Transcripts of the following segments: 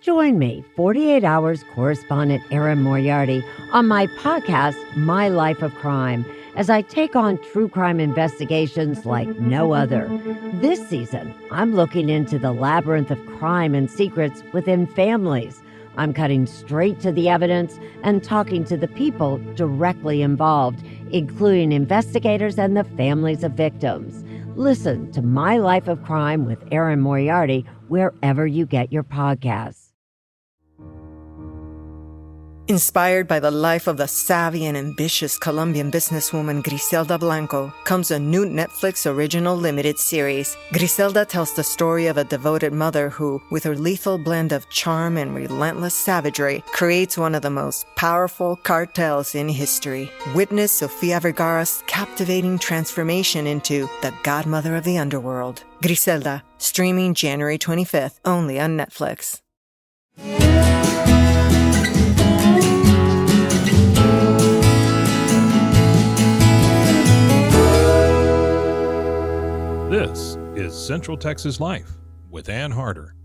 Join me, 48 Hours correspondent Erin Moriarty, on my podcast, My Life of Crime, as I take on true crime investigations like no other. This season, I'm looking into the labyrinth of crime and secrets within families. I'm cutting straight to the evidence and talking to the people directly involved, including investigators and the families of victims. Listen to My Life of Crime with Erin Moriarty wherever you get your podcasts. Inspired by the life of the savvy and ambitious Colombian businesswoman Griselda Blanco comes a new Netflix original limited series. Griselda tells the story of a devoted mother who, with her lethal blend of charm and relentless savagery, creates one of the most powerful cartels in history. Witness Sofia Vergara's captivating transformation into the godmother of the underworld. Griselda, streaming January 25th, only on Netflix. This is Central Texas Life with Ann Harder.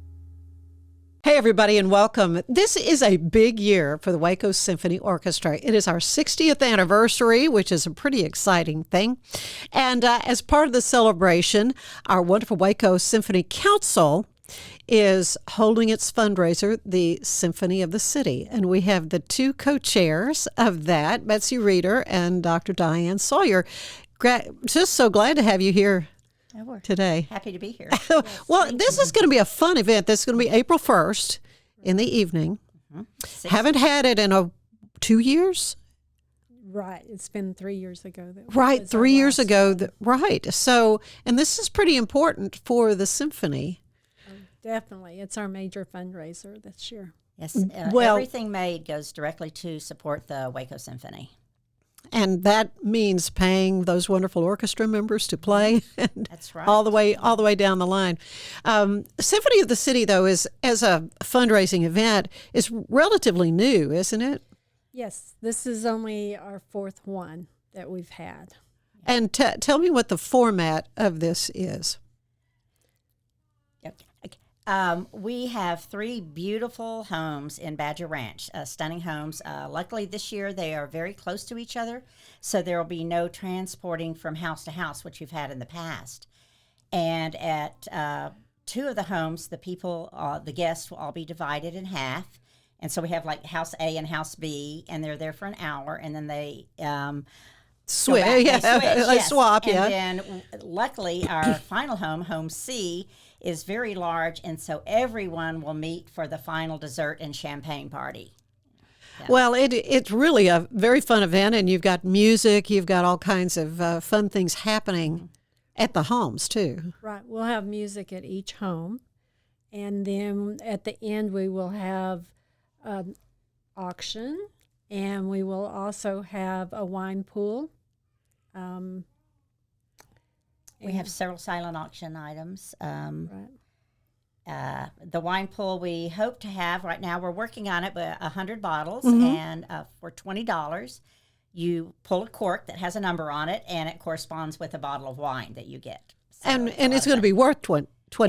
Hey, everybody, and welcome. This is a big year for the Waco Symphony Orchestra. It is our 60th anniversary, which is a pretty exciting thing. And as part of the celebration, our wonderful Waco Symphony Council is holding its fundraiser, the Symphony of the City. And we have the two co-chairs of that, Betsy Reeder and Dr. Dianne Sawyer. Just so glad to have you here today. Happy to be here. Well, this is going to be a fun event. This is going to be April 1st in the evening. Mm-hmm. Haven't had it in 2 years? Right. It's been 3 years ago. Right. 3 years ago. Right. So, and this is pretty important for the symphony. Definitely. It's our major fundraiser this year. Yes. Everything made goes directly to support the Waco Symphony. And that means paying those wonderful orchestra members to play. And that's right. All the way down the line. Symphony of the City, though, is as a fundraising event, is relatively new, isn't it? Yes. This is only our fourth one that we've had. And tell me what the format of this is. We have 3 beautiful homes in Badger Ranch, stunning homes. Luckily, this year they are very close to each other, so there will be no transporting from house to house, which you've had in the past. And at 2 of the homes, the guests will all be divided in half. And so we have like House A and House B, and they're there for an hour, and then they switch. Swap, yeah. And then, luckily, our final home, Home C, is very large, and so everyone will meet for the final dessert and champagne party. Yeah. Well, it's really a very fun event, and you've got music, you've got all kinds of fun things happening at the homes, too. Right. We'll have music at each home, and then at the end we will have auction, and we will also have a wine pool. We have several silent auction items. Right. The wine pool we hope to have right now, we're working on it, but 100 bottles, mm-hmm. and for $20, you pull a cork that has a number on it, and it corresponds with a bottle of wine that you get. So and it's going to be worth $20,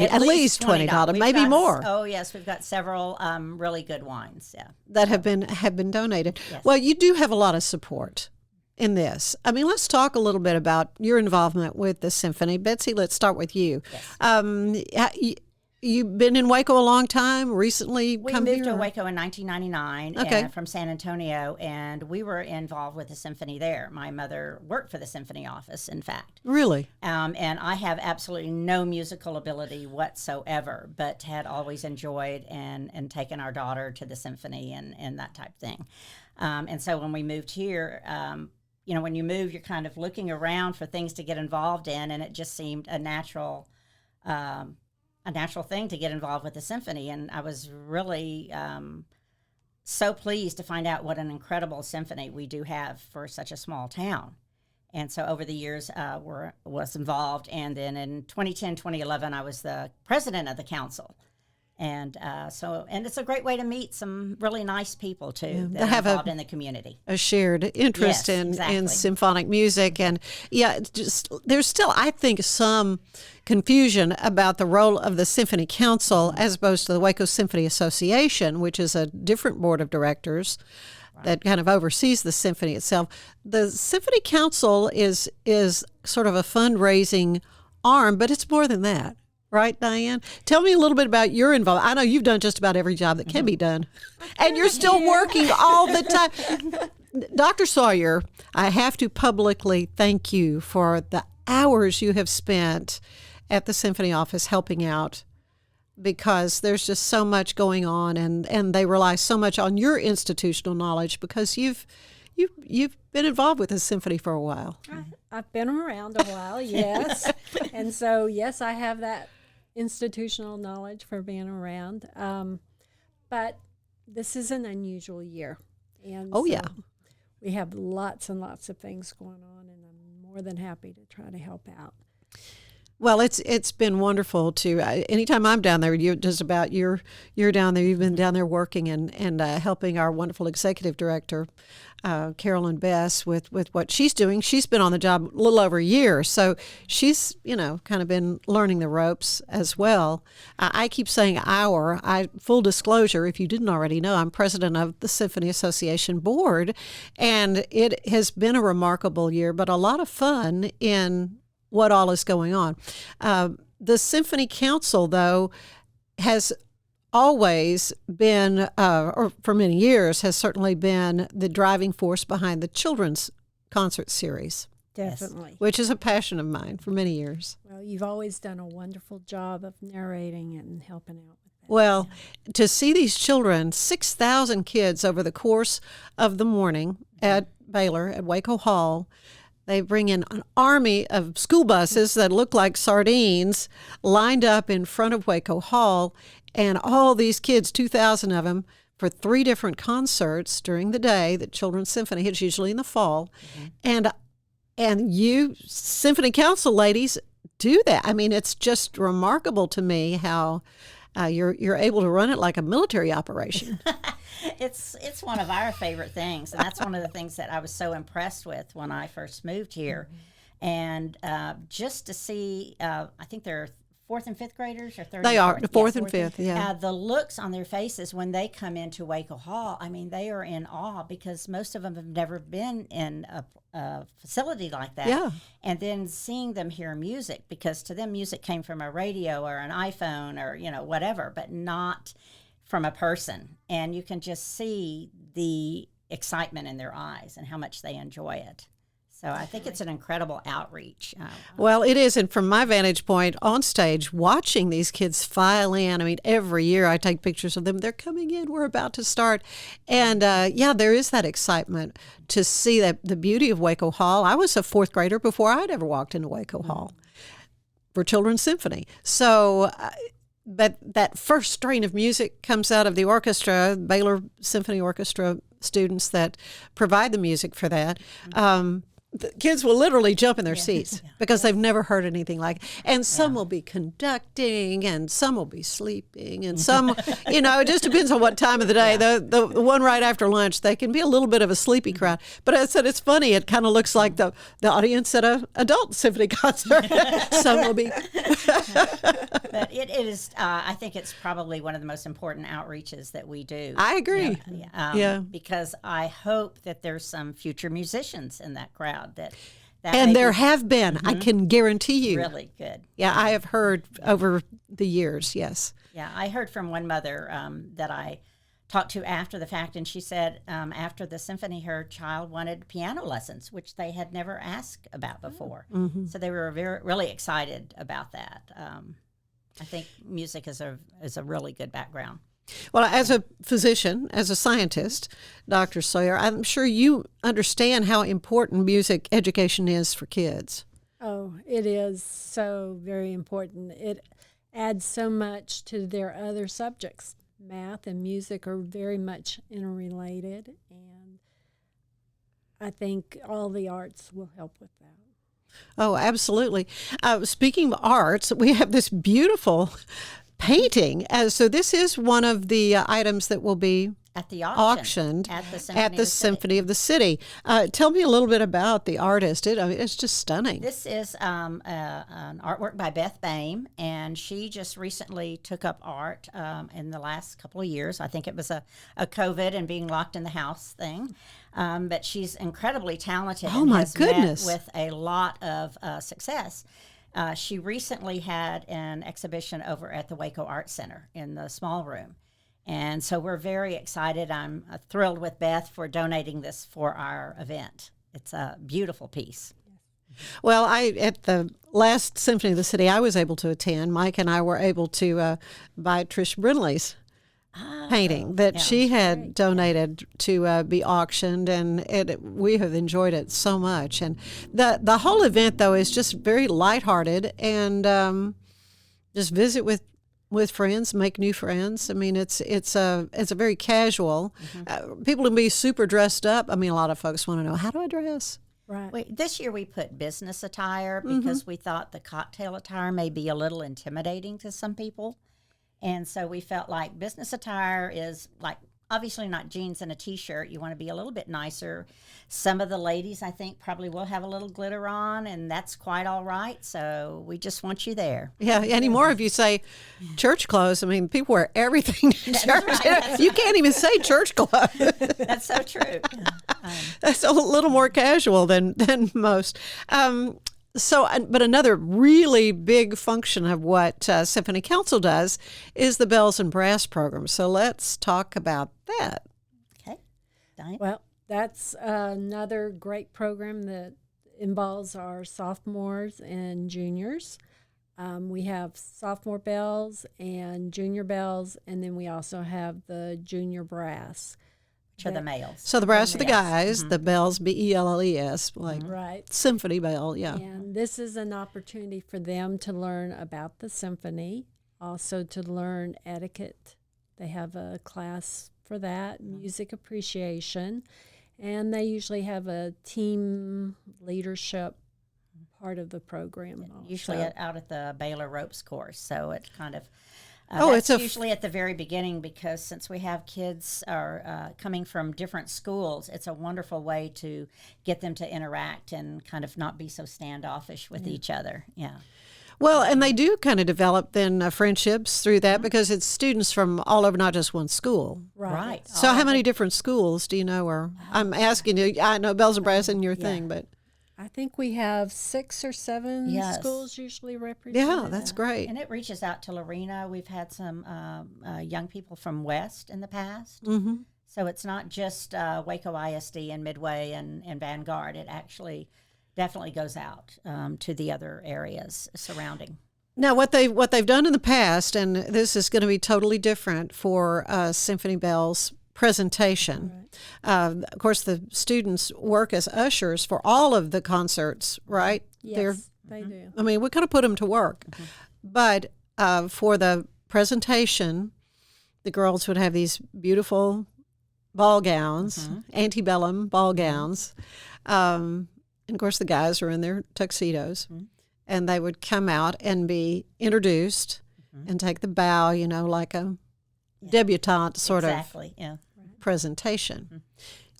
at least $20, maybe more. Oh yes, we've got several really good wines. Yeah, that have been donated. Yes. Well, you do have a lot of support in this. I mean, let's talk a little bit about your involvement with the symphony. Betsy, let's start with you. Yes. You've been in Waco a long time, recently we come moved here? to Waco in 1999 from San Antonio, and we were involved with the symphony there. My mother worked for the symphony office, in fact. Really? And I have absolutely no musical ability whatsoever, but had always enjoyed and taken our daughter to the symphony and that type of thing. And so when we moved here, when you move, you're kind of looking around for things to get involved in, and it just seemed a natural thing to get involved with the symphony. And I was really so pleased to find out what an incredible symphony we do have for such a small town. And so over the years, was involved. And then in 2010, 2011, I was the president of the council. And and it's a great way to meet some really nice people too that have are involved in the community. A shared interest Yes, in exactly. symphonic music. And just there's still, I think, some confusion about the role of the Symphony Council as opposed to the Waco Symphony Association, which is a different board of directors that kind of oversees the symphony itself. The Symphony Council is sort of a fundraising arm, but it's more than that. Right, Dianne? Tell me a little bit about your involvement. I know you've done just about every job that can be done, and you're still working all the time. Dr. Sawyer, I have to publicly thank you for the hours you have spent at the symphony office helping out, because there's just so much going on, and they rely so much on your institutional knowledge because you've been involved with the symphony for a while. I've been around a while, yes. And so, yes, I have that institutional knowledge for being around. But this is an unusual year. And we have lots and lots of things going on, and I'm more than happy to try to help out. Well, it's been wonderful to. Anytime I'm down there, you're down there. You've been down there working and helping our wonderful executive director, Carolyn Bess, with what she's doing. She's been on the job a little over a year, so she's kind of been learning the ropes as well. I keep saying full disclosure, if you didn't already know, I'm president of the Symphony Association board, and it has been a remarkable year, but a lot of fun in what all is going on. The Symphony Council, though, has always been, or for many years, has certainly been the driving force behind the children's concert series. Definitely. Which is a passion of mine for many years. Well, you've always done a wonderful job of narrating and helping out with that. Well, to see these children, 6,000 kids over the course of the morning at Baylor, at Waco Hall, they bring in an army of school buses that look like sardines lined up in front of Waco Hall, and all these kids, 2,000 of them, for 3 different concerts during the day. The Children's Symphony, it's usually in the fall. Mm-hmm. And you Symphony Council ladies do that. I mean, it's just remarkable to me how you're able to run it like a military operation. It's one of our favorite things, and that's one of the things that I was so impressed with when I first moved here. And just to see, I think they're 4th and 5th graders, or 3rd they and are 4th? the 4th and 5th, yeah. The looks on their faces when they come into Waco Hall, I mean, they are in awe, because most of them have never been in a facility like that. Yeah. And then seeing them hear music, because to them music came from a radio or an iPhone or whatever, but not from a person. And you can just see the excitement in their eyes and how much they enjoy it. So I think it's an incredible outreach. Well, it is. And from my vantage point on stage, watching these kids file in, I mean, every year I take pictures of them. They're coming in. We're about to start. And there is that excitement to see the beauty of Waco Hall. I was a 4th grader before I'd ever walked into Waco Hall for Children's Symphony. So but that first strain of music comes out of the orchestra, Baylor Symphony Orchestra students that provide the music for that. The kids will literally jump in their seats because they've never heard anything like it. And some will be conducting, and some will be sleeping, and some, it just depends on what time of the day. The one right after lunch, they can be a little bit of a sleepy crowd. But I said, it's funny. It kind of looks like the audience at an adult symphony concert. Some will be. But it is, I think it's probably one of the most important outreaches that we do. I agree. Because I hope that there's some future musicians in that crowd. And there have been, I can guarantee you. Really good. Yeah, I have heard over the years, yes. Yeah, I heard from one mother that I talked to after the fact, and she said after the symphony, her child wanted piano lessons, which they had never asked about before. Mm-hmm. So they were really excited about that. I think music is a really good background. Well, as a physician, as a scientist, Dr. Sawyer, I'm sure you understand how important music education is for kids. Oh, it is so very important. It adds so much to their other subjects. Math and music are very much interrelated, and I think all the arts will help with that. Oh, absolutely. Speaking of arts, we have this beautiful painting. So this is one of the items that will be at the auctioned at the Symphony of the City. Tell me a little bit about the artist. It's just stunning. This is an artwork by Beth Bame, and she just recently took up art in the last couple of years. I think it was a COVID and being locked in the house thing. But she's incredibly talented and my has goodness. met with a lot of success. She recently had an exhibition over at the Waco Art Center in the small room. And so we're very excited. I'm thrilled with Beth for donating this for our event. It's a beautiful piece. Well, at the last Symphony of the City I was able to attend, Mike and I were able to buy Trish Brinley's painting that she had donated to be auctioned, and we have enjoyed it so much. And the whole event, though, is just very lighthearted and just visit with friends, make new friends. I mean, it's a very casual. People can be super dressed up. I mean, a lot of folks want to know, how do I dress? Right. This year we put business attire because we thought the cocktail attire may be a little intimidating to some people. And so we felt like business attire is like, obviously not jeans and a T-shirt. You want to be a little bit nicer. Some of the ladies, I think, probably will have a little glitter on, and that's quite all right. So we just want you there. Yeah, anymore if you say church clothes, I mean, people wear everything to church. Right, you can't even say church clothes. That's so true. That's a little more casual than most. But another really big function of what Symphony Council does is the Bells and Brass program. So let's talk about that. Okay. Dianne? Well, that's another great program that involves our sophomores and juniors. We have sophomore bells and junior bells, and then we also have the junior brass. Which are the males. So the brass are the guys, the bells, Bells, like Right. symphony bell, yeah. And this is an opportunity for them to learn about the symphony, also to learn etiquette. They have a class for that, music appreciation, and they usually have a team leadership part of the program. Usually also. out at the Baylor Ropes course. So it kind of it's that's usually at the very beginning, because since we have kids are coming from different schools, it's a wonderful way to get them to interact and kind of not be so standoffish with each other. Yeah. Well, and they do kind of develop then friendships through that because it's students from all over, not just one school. Right. So how many different schools do you know? Or I'm asking you, I know Bells and Brass isn't your thing, but. I think we have 6 or 7 Yes. schools usually represented. Yeah, that's great. And it reaches out to Lorena. We've had some young people from West in the past. Mm-hmm. So it's not just Waco ISD and Midway and Vanguard. It actually definitely goes out to the other areas surrounding. Now, what they've done in the past, and this is going to be totally different for Symphony Bells presentation. Right. Of course, the students work as ushers for all of the concerts, right? Yes, they do. I mean, we kind of put them to work. But for the presentation, the girls would have these beautiful ball gowns, antebellum ball gowns. And, of course, the guys are in their tuxedos. And they would come out and be introduced and take the bow, like a debutante sort of presentation.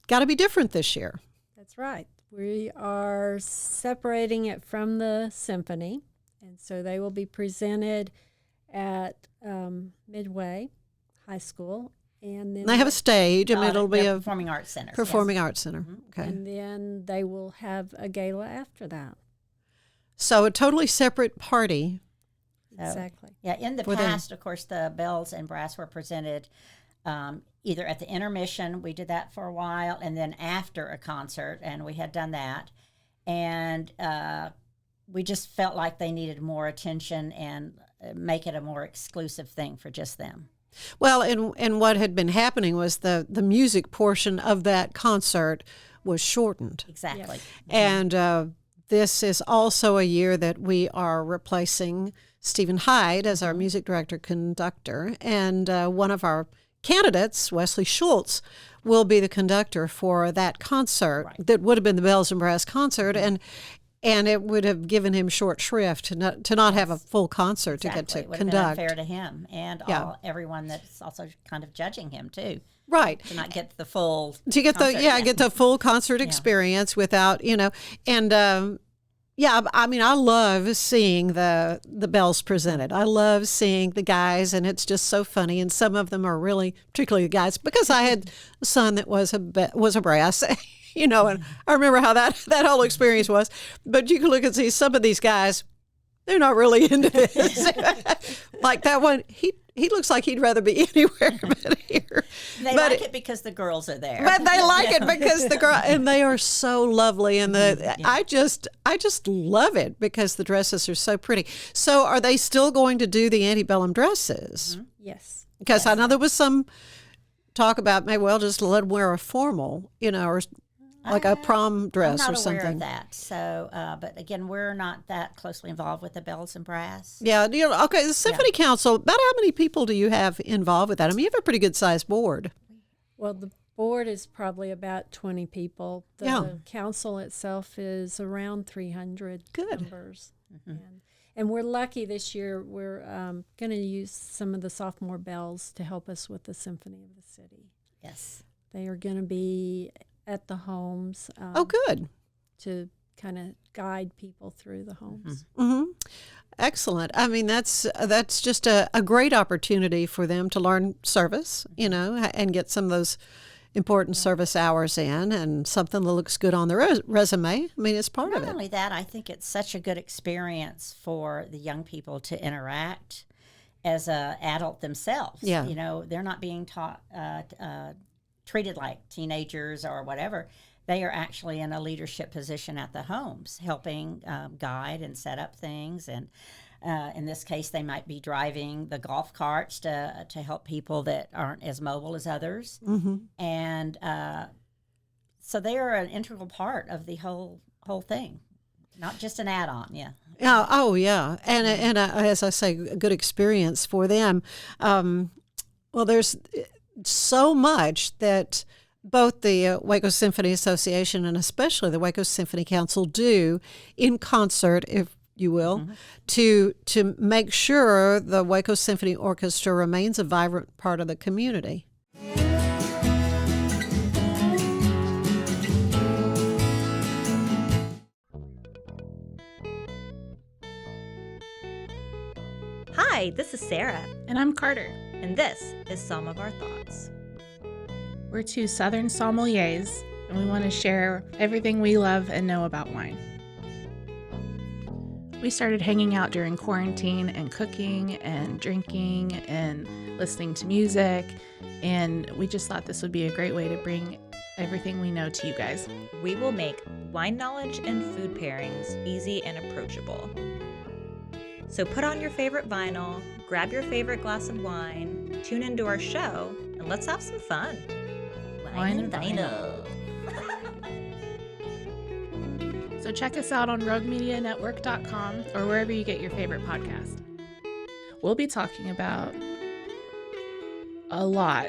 Got to be different this year. That's right. We are separating it from the symphony, and so they will be presented at Midway High School, and then they have a stage, and it'll be a performing arts center. Performing arts center. Okay, and then they will have a gala after that. So a totally separate party. Exactly. Yeah, in the past, of course, the bells and brass were presented either at the intermission, we did that for a while, and then after a concert, and we had done that. And we just felt like they needed more attention and make it a more exclusive thing for just them. Well, and what had been happening was the music portion of that concert was shortened. Exactly. And this is also a year that we are replacing Stephen Hyde as our music director conductor, and one of our candidates, Wesley Schultz, will be the conductor for that concert that would have been the Bells and Brass concert, and And it would have given him short shrift to not have a full concert to get to It would conduct. have been unfair to him and everyone that's also kind of judging him too. Right. To not get the full Get the full concert experience without, and I mean, I love seeing the bells presented. I love seeing the guys, and it's just so funny. And some of them are really, particularly the guys, because I had a son that was a brass, and I remember how that whole experience was. But you can look and see some of these guys, they're not really into this. Like that one, he looks like he'd rather be anywhere but here. They like it because the girls are there. But they like it because the girl, and they are so lovely. And I just love it because the dresses are so pretty. So are they still going to do the antebellum dresses? Mm-hmm. Yes. Because I know there was some talk about maybe, just let them wear a formal, or like a prom dress or something. I'm not aware of that. So, but again, we're not that closely involved with the bells and brass. Yeah. Okay. The Symphony Council, about how many people do you have involved with that? I mean, you have a pretty good sized board. Well, the board is probably about 20 people. The council itself is around 300 members. Mm-hmm. And we're lucky this year. We're going to use some of the sophomore bells to help us with the Symphony of the City. Yes. They are going to be at the homes. Good. To kind of guide people through the homes. Mm-hmm. Mm-hmm. Excellent. I mean, that's just a great opportunity for them to learn service, and get some of those important service hours in, and something that looks good on their resume. I mean, it's part of it. Not only that, I think it's such a good experience for the young people to interact as an adult themselves. Yeah. They're not being taught treated like teenagers or whatever. They are actually in a leadership position at the homes, helping guide and set up things. And in this case, they might be driving the golf carts to help people that aren't as mobile as others. Mm-hmm. And so they are an integral part of the whole thing, not just an add-on. Yeah. Oh yeah, and as I say, a good experience for them. Well, there's so much that both the Waco Symphony Association and especially the Waco Symphony Council do in concert, if you will, to make sure the Waco Symphony Orchestra remains a vibrant part of the community. Hi, this is Sarah. And I'm Carter. And this is Some of Our Thoughts. We're two Southern sommeliers, and we want to share everything we love and know about wine. We started hanging out during quarantine and cooking and drinking and listening to music, and we just thought this would be a great way to bring everything we know to you guys. We will make wine knowledge and food pairings easy and approachable. So put on your favorite vinyl, grab your favorite glass of wine, tune into our show, and let's have some fun. Wine and vinyl. So check us out on roguemedianetwork.com or wherever you get your favorite podcast. We'll be talking about a lot.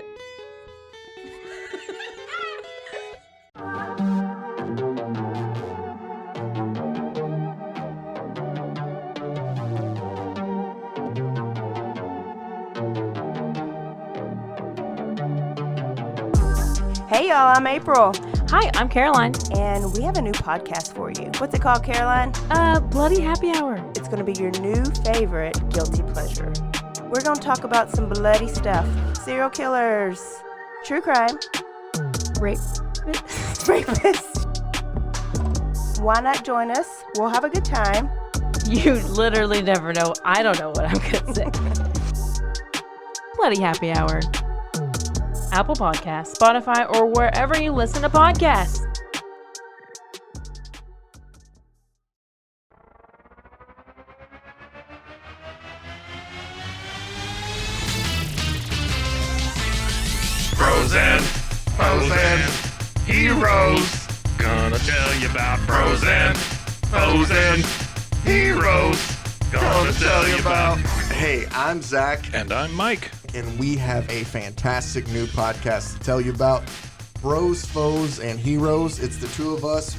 Hey y'all, I'm April. Hi, I'm Caroline. And we have a new podcast for you. What's it called, Caroline? Bloody Happy Hour. It's going to be your new favorite guilty pleasure. We're going to talk about some bloody stuff. Serial killers, true crime, rapists. Why not join us? We'll have a good time. You literally never know. I don't know what I'm going to say. Bloody Happy Hour. Apple Podcasts, Spotify, or wherever you listen to podcasts. Frozen heroes. Gonna tell you about frozen heroes. Gonna tell you about. Hey, I'm Zach. And I'm Mike. And we have a fantastic new podcast to tell you about. Bros, Foes, and Heroes. It's the two of us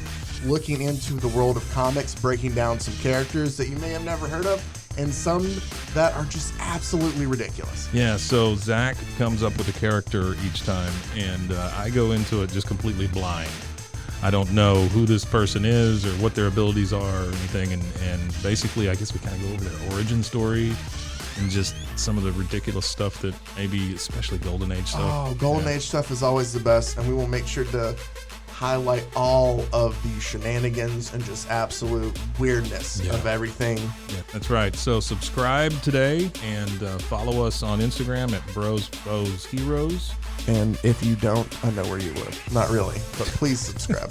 looking into the world of comics, breaking down some characters that you may have never heard of, and some that are just absolutely ridiculous. Yeah, so Zach comes up with a character each time, and I go into it just completely blind. I don't know who this person is or what their abilities are or anything, and basically I guess we kind of go over their origin story and just some of the ridiculous stuff that maybe, especially Golden Age stuff. Oh, Golden Age stuff is always the best, and we will make sure to highlight all of the shenanigans and just absolute weirdness of everything. Yeah, that's right. So subscribe today and follow us on Instagram at Bros Heroes. And if you don't, I know where you live. Not really, but please subscribe.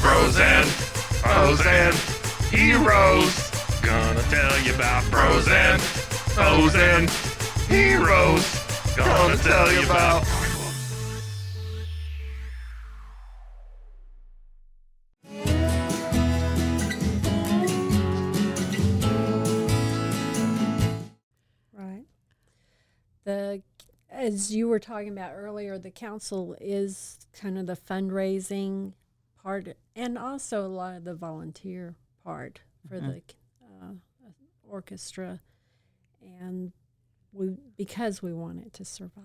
Bros and heroes. Gonna tell you about bros and heroes. Gonna tell you about. As you were talking about earlier, the council is kind of the fundraising part and also a lot of the volunteer part for the orchestra, and because we want it to survive.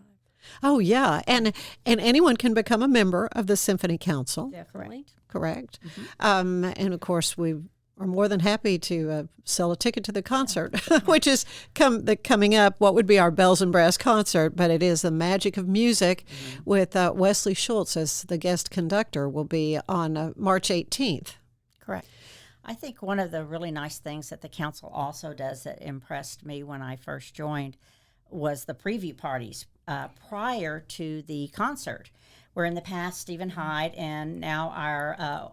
Oh, yeah. And anyone can become a member of the Symphony Council. Definitely. Correct. And, of course, we are more than happy to sell a ticket to the concert, which is coming up. What would be our bells and brass concert, but it is the Magic of Music with Wesley Schultz as the guest conductor. Will be on March 18th. Correct. I think one of the really nice things that the council also does that impressed me when I first joined was the preview parties prior to the concert, where in the past Stephen Hyde and now our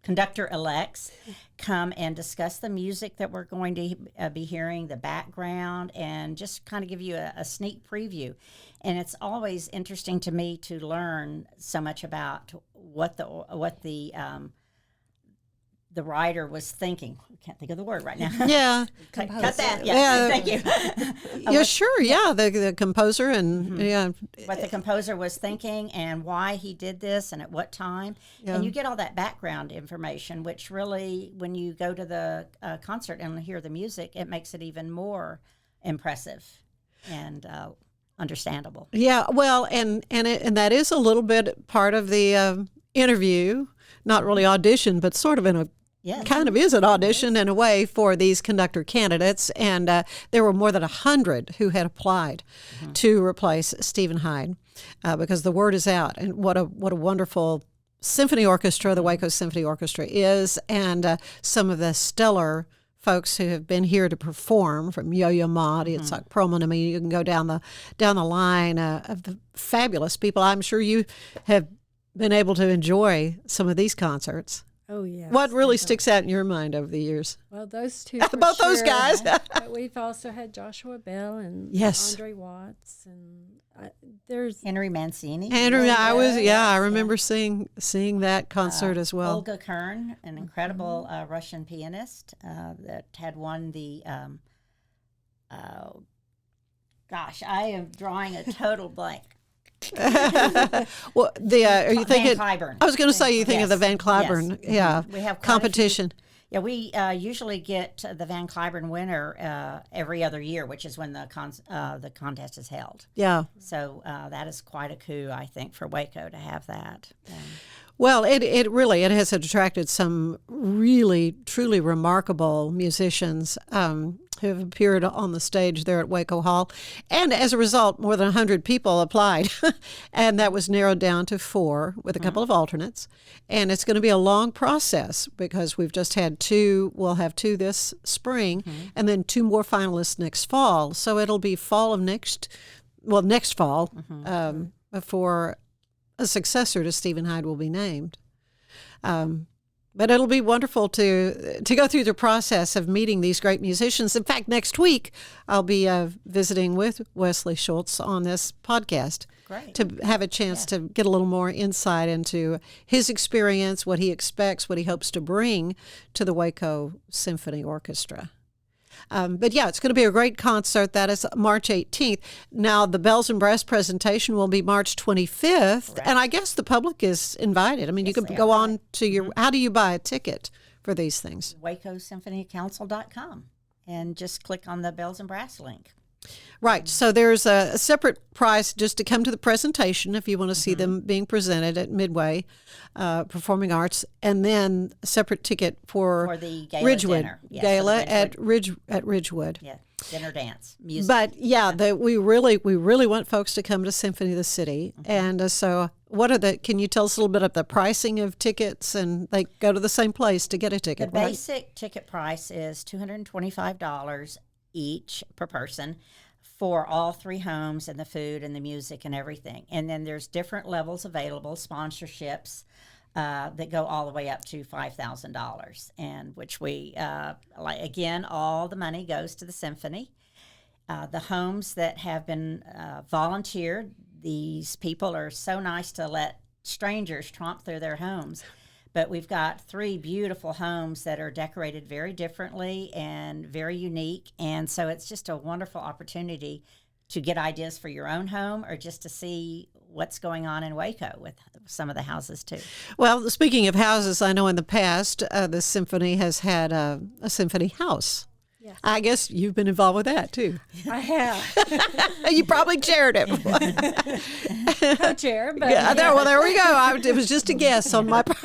conductor-elects come and discuss the music that we're going to be hearing, the background, and just kind of give you a sneak preview. And it's always interesting to me to learn so much about what the writer was thinking. I can't think of the word right now. Yeah. cut that. Yeah. Thank you. Yeah, sure. Yeah. The composer and what the composer was thinking and why he did this and at what time. Yeah. And you get all that background information, which really, when you go to the concert and hear the music, it makes it even more impressive and understandable. Yeah. Well, and that is a little bit part of the interview, not really audition, but sort of in a kind of is an audition in a way for these conductor candidates. And there were more than 100 who had applied to replace Stephen Hyde because the word is out. And what a wonderful symphony orchestra the Waco Symphony Orchestra is, and some of the stellar folks who have been here to perform, from Yo-Yo Ma to Itzhak Perlman. I mean, you can go down the line of the fabulous people. I'm sure you have been able to enjoy some of these concerts. Oh, yeah. What really sticks out in your mind over the years? Well, those two. Both those guys. But we've also had Joshua Bell and Andre Watts, and there's Henry Mancini. I remember seeing that concert as well. Olga Kern, an incredible Russian pianist that had won the. Gosh, I am drawing a total blank. Well, are you thinking? Van Cliburn. I was going to say you think of the Van Cliburn, We have competition. We usually get the Van Cliburn winner every other year, which is when the contest is held. Yeah. So that is quite a coup, I think, for Waco to have that. Well, it really has attracted some really, truly remarkable musicians who have appeared on the stage there at Waco Hall. And as a result, more than 100 people applied. And that was narrowed down to 4 with a couple of alternates. And it's going to be a long process because we've just had 2. We'll have 2 this spring and then 2 more finalists next fall. So it'll be next fall before a successor to Stephen Hyde will be named. But it'll be wonderful to go through the process of meeting these great musicians. In fact, next week I'll be visiting with Wesley Schultz on this podcast to have a chance to get a little more insight into his experience, what he expects, what he hopes to bring to the Waco Symphony Orchestra. But yeah, it's going to be a great concert. That is March 18th. Now, the Bells and Brass presentation will be March 25th. And I guess the public is invited. I mean, you can go on to your, how do you buy a ticket for these things? WacoSymphonyCouncil.com and just click on the Bells and Brass link. Right. So there's a separate price just to come to the presentation if you want to see them being presented at Midway Performing Arts, and then a separate ticket for the gala Ridgewood dinner. Yes, gala for the at Ridgewood. Yeah, dinner, dance, music. But we really want folks to come to Symphony of the City, and so what are the? Can you tell us a little bit of the pricing of tickets? And they go to the same place to get a ticket. The basic ticket price is $225 each per person for all 3 homes and the food and the music and everything. And then there's different levels available, sponsorships that go all the way up to $5,000, and which we again, all the money goes to the symphony. The homes that have been volunteered, these people are so nice to let strangers tromp through their homes. But we've got 3 beautiful homes that are decorated very differently and very unique. And so it's just a wonderful opportunity to get ideas for your own home or just to see what's going on in Waco with some of the houses, too. Well, speaking of houses, I know in the past the symphony has had a symphony house. Yeah. I guess you've been involved with that, too. I have. You probably chaired it. Co-chair, but there we go. It was just a guess on my part.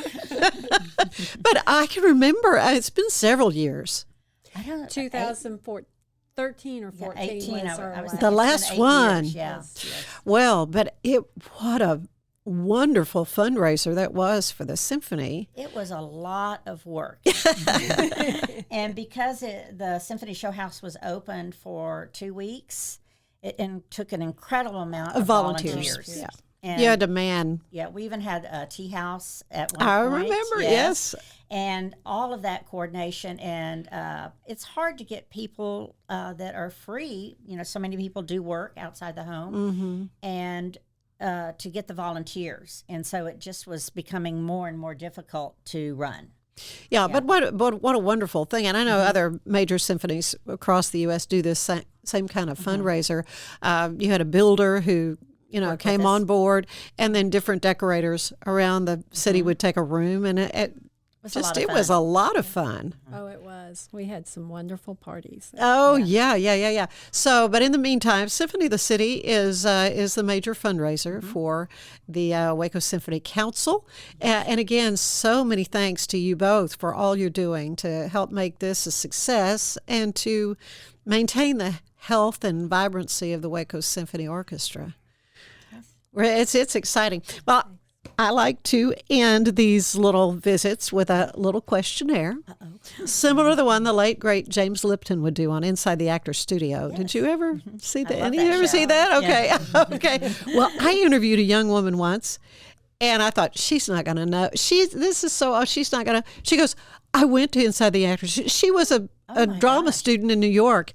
But I can remember, it's been several years. I don't know. 2013 or 14 was our last. The last one. Yes. Well, but what a wonderful fundraiser that was for the symphony. It was a lot of work. And because the Symphony Show House was open for 2 weeks, it took an incredible amount of volunteers. Yeah. And you had to man. Yeah, we even had a tea house at one I point. remember, yes. And all of that coordination. And it's hard to get people that are free. You know, so many people do work outside the home. And to get the volunteers. And so it just was becoming more and more difficult to run. Yeah, but what a wonderful thing. And I know other major symphonies across the U.S. do this same kind of fundraiser. You had a builder who, came on board, and then different decorators around the city would take a room, and it was a lot of fun. Oh, it was. We had some wonderful parties. Oh, yeah. So, but in the meantime, Symphony of the City is the major fundraiser for the Waco Symphony Council. And again, so many thanks to you both for all you're doing to help make this a success and to maintain the health and vibrancy of the Waco Symphony Orchestra. Yes. It's exciting. Well, I like to end these little visits with a little questionnaire, similar to the one the late, great James Lipton would do on Inside the Actor's Studio. Yes. Did you ever see that? Any of you ever see that? Okay. Yeah. Okay. Well, I interviewed a young woman once, and I thought, she's not going to know. She's not going to. She goes, I went to Inside the Actor's. She was a drama student in New York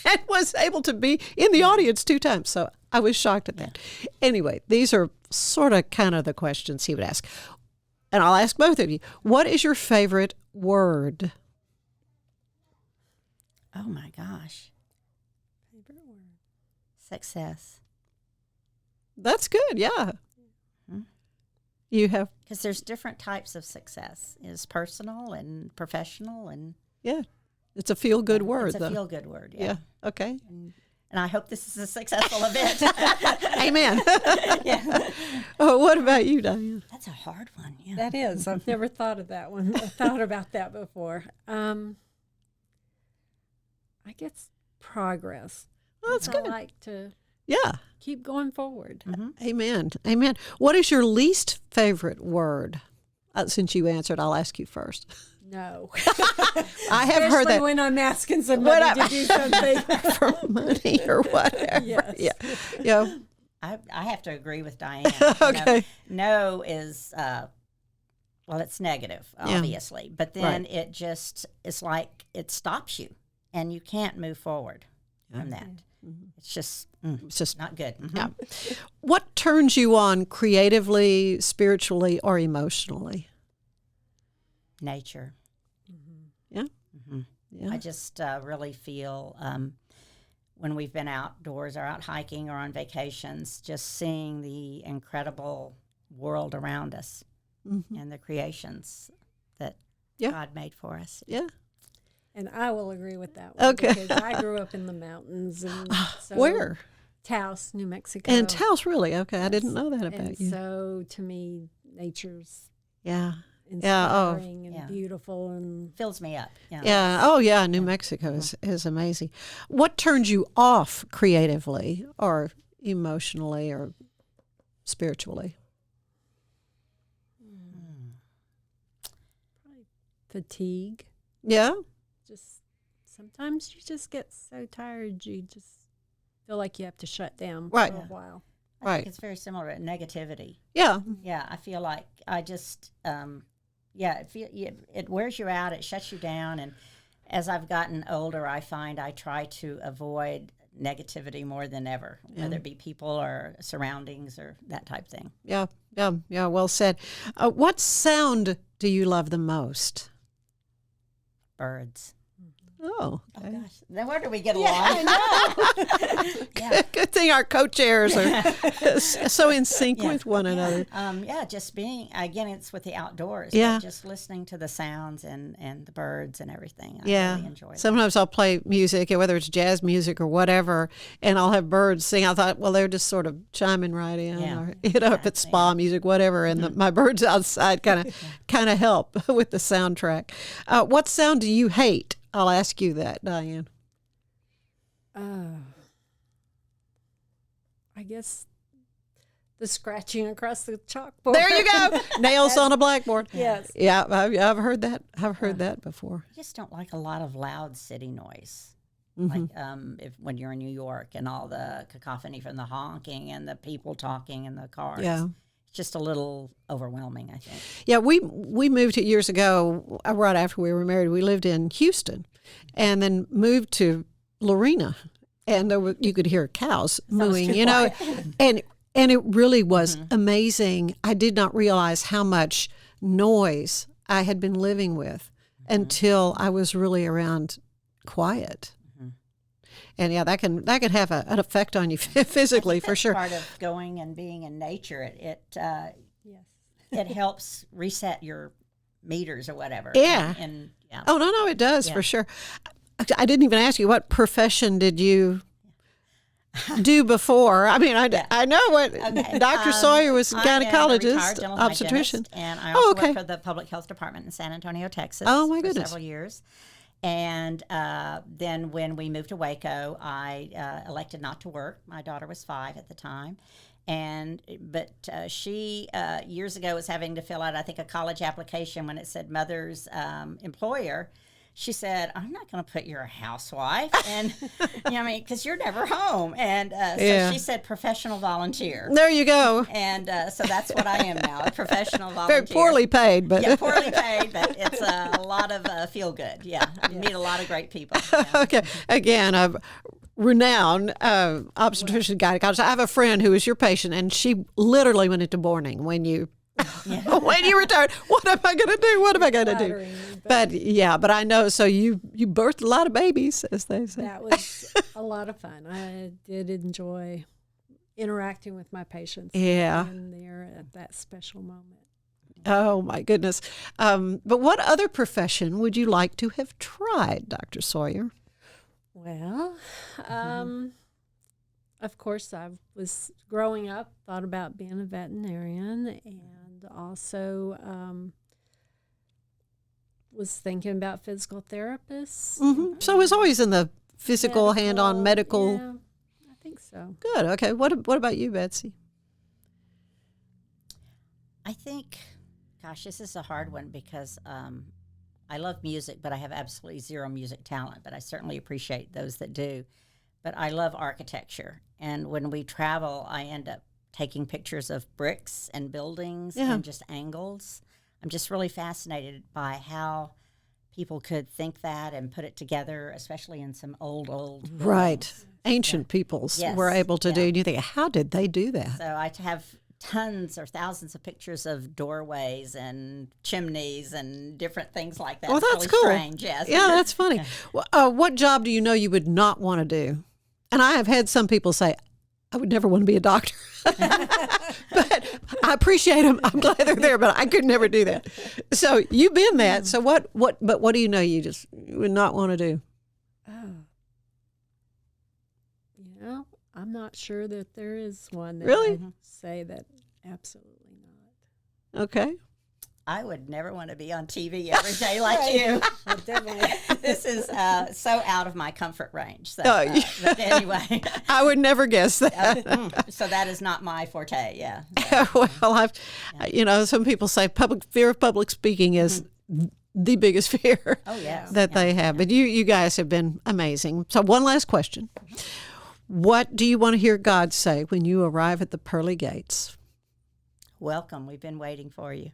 and was able to be in the audience 2 times. So I was shocked at that. Anyway, these are sort of kind of the questions he would ask. And I'll ask both of you. What is your favorite word? Oh, my gosh. Favorite word? Success. That's good, yeah. Mm-hmm. You have? Because there's different types of success. It's personal and professional and... Yeah. It's a feel-good word, It's a though. feel-good word, Yeah, okay. And I hope this is a successful event. Amen. Yeah. Oh, what about you, Dianne? That's a hard one. Yeah. That is. I've never thought of that one. I thought about that before. I guess progress. Well, that's good. I like to keep going forward. Mm-hmm. Amen. What is your least favorite word? Since you answered, I'll ask you first. No. I have heard that when I'm asking somebody to do something for money or whatever. Yes. Yeah. I have to agree with Dianne. Okay. No is it's negative, obviously, but then it's like it stops you, and you can't move forward from that. Mm-hmm. It's just not good. Mm-hmm. Yeah. What turns you on creatively, spiritually, or emotionally? Nature. Yeah. Mm-hmm. Yeah. I just really feel when we've been outdoors or out hiking or on vacations, just seeing the incredible world around us and the creations that God made for us. Yeah. And I will agree with that one. Okay. Because I grew up in the mountains. And so Where? Taos, New Mexico. And Taos, really? Okay, I didn't know that about and you. So to me, nature's Yeah. inspiring and beautiful and fills me up. Yeah. Oh, yeah. New Mexico is amazing. What turns you off creatively or emotionally or spiritually? fatigue. Yeah. Just sometimes you just get so tired you just feel like you have to shut down for a while. I think it's very similar to negativity. Yeah. Yeah, I feel like I just, it wears you out, it shuts you down. And as I've gotten older, I find I try to avoid negativity more than ever, whether it be people or surroundings or that type thing. Yeah, well said. What sound do you love the most? Birds. Oh, okay. Oh gosh. Then where do we get along? I know. Good thing our co-chairs are so in sync with one another. Just being, again, it's with the outdoors. Yeah. Just listening to the sounds and the birds and everything. I really enjoy that. Sometimes I'll play music, whether it's jazz music or whatever, and I'll have birds sing. I thought, well, they're just sort of chiming right in, or if it's spa music, whatever, and my birds outside kind of help with the soundtrack. What sound do you hate? I'll ask you that, Dianne. I guess the scratching across the chalkboard. There you go. Nails on a blackboard. Yes. Yeah, I've heard that. I've heard that before. I just don't like a lot of loud city noise. Mm-hmm. Like when you're in New York and all the cacophony from the honking and the people talking in the cars. Yeah. Just a little overwhelming, I think. Yeah, we moved years ago, right after we were married. We lived in Houston and then moved to Lorena. And you could hear cows mooing, and it really was amazing. I did not realize how much noise I had been living with until I was really around quiet. And that can have an effect on you physically, for sure. Part of going and being in nature, it helps reset your meters or whatever. Yeah. And Oh no, it does for sure. I didn't even ask you, what profession did you do before? I mean, I know what Dr. Sawyer was a gynecologist, obstetrician, and I also worked for the public health department in San Antonio, Texas. Oh my for goodness, several years. And then when we moved to Waco, I elected not to work. My daughter was 5 at the time. But she years ago was having to fill out, I think, a college application when it said mother's employer. She said, "I'm not going to put you're a housewife," and because you're never home. And so she said, "Professional volunteer." There you go. And so that's what I am now, a professional volunteer. Very poorly paid, but poorly paid, but it's a lot of feel good. Yeah, you meet a lot of great people. Yeah. Okay, again, a renowned obstetrician gynecologist. I have a friend who is your patient, and she literally went into mourning when you. When you retired, what am I going to do? What am I going to do? But I know. So you birthed a lot of babies, as they say. That was a lot of fun. I did enjoy interacting with my patients. Yeah, and there at that special moment. Oh my goodness! But what other profession would you like to have tried, Dr. Sawyer? Well, of course, I was growing up, thought about being a veterinarian, and also was thinking about physical therapists. Mm-hmm. So it was always in the physical, hand-on medical. Yeah, I think so. Good. Okay. What about you, Betsy? I think, gosh, this is a hard one because I love music, but I have absolutely zero music talent, but I certainly appreciate those that do. But I love architecture. And when we travel, I end up taking pictures of bricks and buildings and just angles. I'm just really fascinated by how people could think that and put it together, especially in some old right. Ancient peoples were able to do. And you think, how did they do that? So I have tons or thousands of pictures of doorways and chimneys and different things like that. Oh, It's that's really cool. strange, yes. Yeah, that's funny. What job do you know you would not want to do? And I have had some people say, I would never want to be a doctor. But I appreciate them. I'm glad they're there, but I could never do that. So you've been that. So what do you know you just would not want to do? Yeah, I'm not sure that there is one that Really? I'd say that absolutely not. Okay. I would never want to be on TV every day like you. Well, definitely. This is so out of my comfort range. So, Oh, but anyway, I would never guess that. so that is not my forte. Yeah. Well, some people say fear of public speaking is the biggest fear Oh yes. that they have. But you guys have been amazing. So one last question. What do you want to hear God say when you arrive at the pearly gates? Welcome. We've been waiting for you.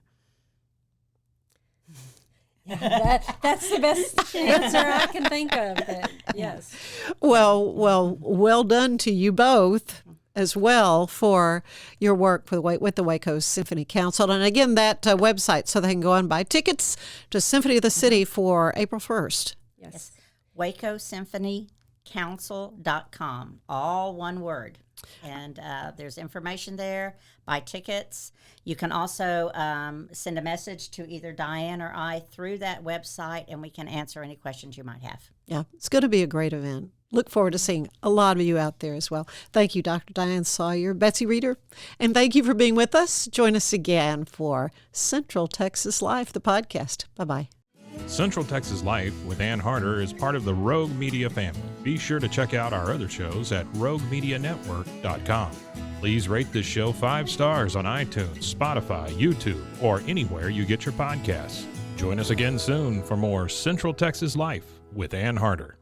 That's the best answer I can think of. But yes. Well done to you both as well for your work with the Waco Symphony Council. And again, that website so they can go and buy tickets to Symphony of the City for April 1st. Yes. Waco Symphony Council.com, all one word. And there's information there. Buy tickets. You can also send a message to either Dianne or I through that website, and we can answer any questions you might have. Yeah, it's going to be a great event. Look forward to seeing a lot of you out there as well. Thank you, Dr. Dianne Sawyer, Betsy Reeder, and thank you for being with us. Join us again for Central Texas Life, the podcast. Bye-bye. Central Texas Life with Ann Harder is part of the Rogue Media family. Be sure to check out our other shows at roguemedianetwork.com. Please rate this show 5 stars on iTunes, Spotify, YouTube, or anywhere you get your podcasts. Join us again soon for more Central Texas Life with Ann Harder.